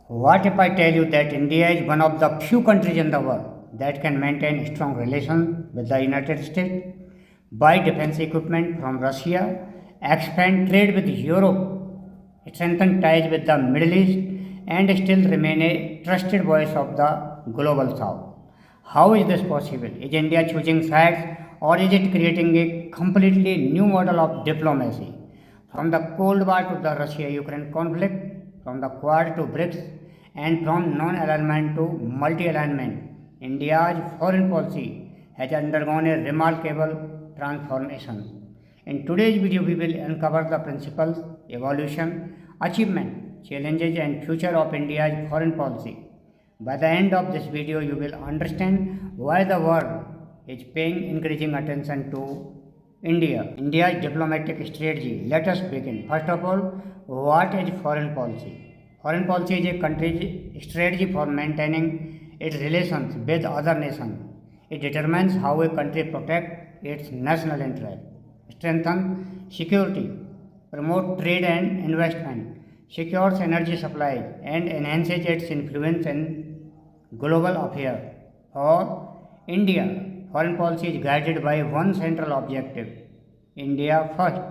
What if I tell you that India is one of the few countries in the world that can maintain strong relations with the United States, buy defense equipment from Russia, expand trade with Europe, strengthen ties with the Middle East, and still remain a trusted voice of the global South? How is this possible? Is India choosing sides, or is it creating a completely new model of diplomacy? From the Cold War to the Russia Ukraine conflict, from the Quad to BRICS, and from non alignment to multi alignment, India's foreign policy has undergone a remarkable transformation. In today's video, we will uncover the principles, evolution, achievement, challenges, and future of India's foreign policy. By the end of this video, you will understand why the world is paying increasing attention to India's diplomatic strategy. Let us begin. First of all, what is foreign policy? Foreign policy is a country's strategy for maintaining its relations with other nations. It determines how a country protects its national interest, strengthens security, promotes trade and investment, secures energy supplies, and enhances its influence in global affairs. For India, foreign policy is guided by one central objective: India first,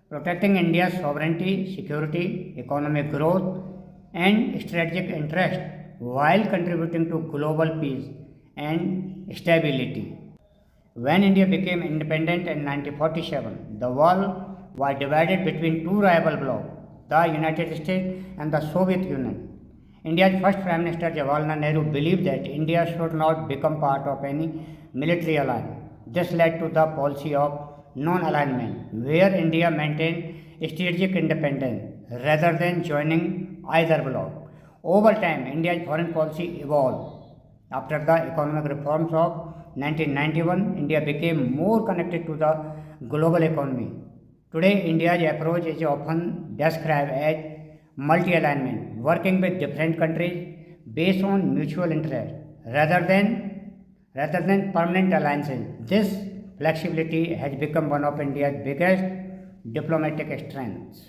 protecting India's sovereignty, security, economic growth, and strategic interest while contributing to global peace and stability. When India became independent in 1947, the world was divided between two rival blocs, the United States and the Soviet Union. India's first Prime Minister Jawaharlal Nehru believed that India should not become part of any military alliance. This led to the policy of non-alignment, where India maintained strategic independence rather than joining either bloc. Over time, India's foreign policy evolved. After the economic reforms of 1991, India became more connected to the global economy. Today, India's approach is often described as multi-alignment, working with different countries based on mutual interest rather than permanent alliances. This flexibility has become one of India's biggest diplomatic strengths.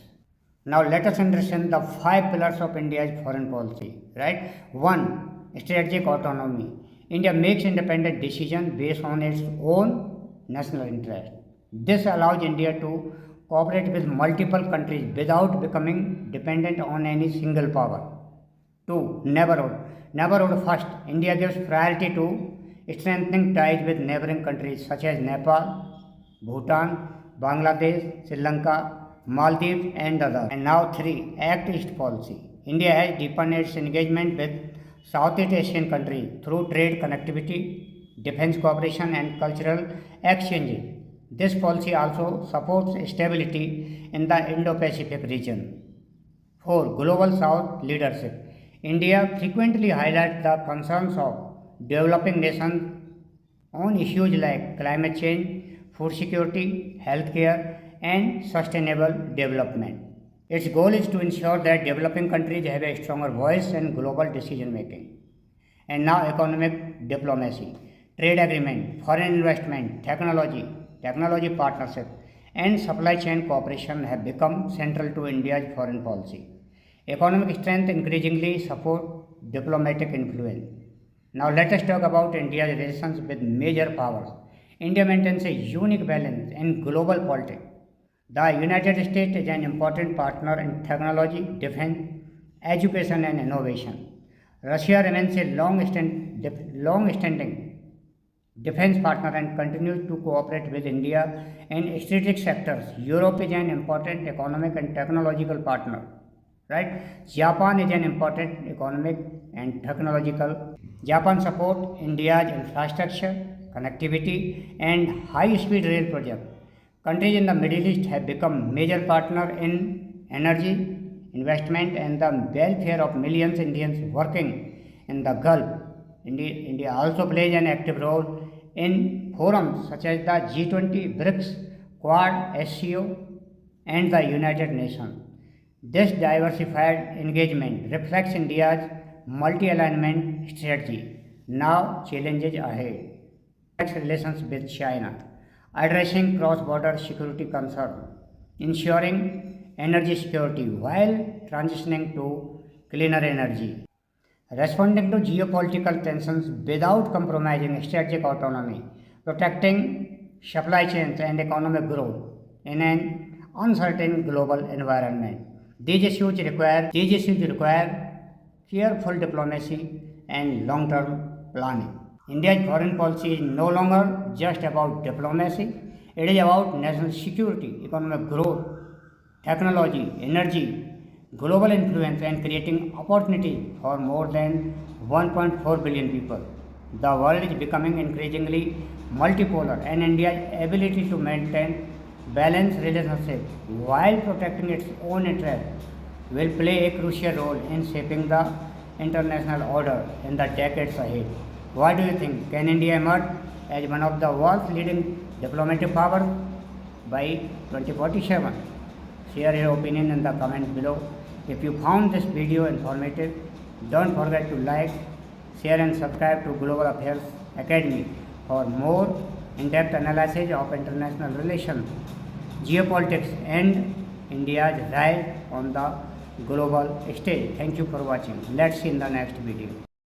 Now let us understand the five pillars of India's foreign policy. Right? One, strategic autonomy. India makes independent decisions based on its own national interest. This allows India to cooperate with multiple countries without becoming dependent on any single power. 2. Neighborhood. Neighborhood first. India gives priority to strengthening ties with neighboring countries such as Nepal, Bhutan, Bangladesh, Sri Lanka, Maldives, and others. And now 3. Act East policy. India has deepened its engagement with Southeast Asian countries through trade connectivity, defense cooperation, and cultural exchanges. This policy also supports stability in the Indo-Pacific region. 4. Global South leadership. India frequently highlights the concerns of developing nations on issues like climate change, food security, healthcare, and sustainable development. Its goal is to ensure that developing countries have a stronger voice in global decision making. And now, economic diplomacy, trade agreement, foreign investment, technology partnership, and supply chain cooperation have become central to India's foreign policy. Economic strength increasingly support diplomatic influence. Now let us talk about India's relations with major powers. India maintains a unique balance in global politics. The United States is an important partner in technology, defense, education, and innovation. Russia remains a long-standing defense partner and continues to cooperate with India in strategic sectors. Europe is an important economic and technological partner. Right? Japan is an important economic and technological. Japan supports India's infrastructure, connectivity, and high-speed rail projects. Countries in the Middle East have become major partners in energy, investment, and the welfare of millions of Indians working in the Gulf. India also plays an active role in forums such as the G20, BRICS, Quad, SCO, and the United Nations. This diversified engagement reflects India's multi-alignment strategy. Now, challenges ahead. Relations with China, addressing cross-border security concerns, ensuring energy security while transitioning to cleaner energy. Responding to geopolitical tensions without compromising strategic autonomy, protecting supply chains and economic growth in an uncertain global environment. These issues require careful diplomacy and long-term planning. India's foreign policy is no longer just about diplomacy, it is about national security, economic growth, technology, energy, global influence, and creating opportunity for more than 1.4 billion people. The world is becoming increasingly multipolar, and India's ability to maintain balanced relationships while protecting its own interests will play a crucial role in shaping the international order in the decades ahead. What do you think? Can India emerge as one of the world's leading diplomatic powers by 2047? Share your opinion in the comments below. If you found this video informative, don't forget to like, share and subscribe to Global Affairs Academy for more in-depth analysis of international relations, geopolitics and India's rise on the global stage. Thank you for watching. Let's see in the next video.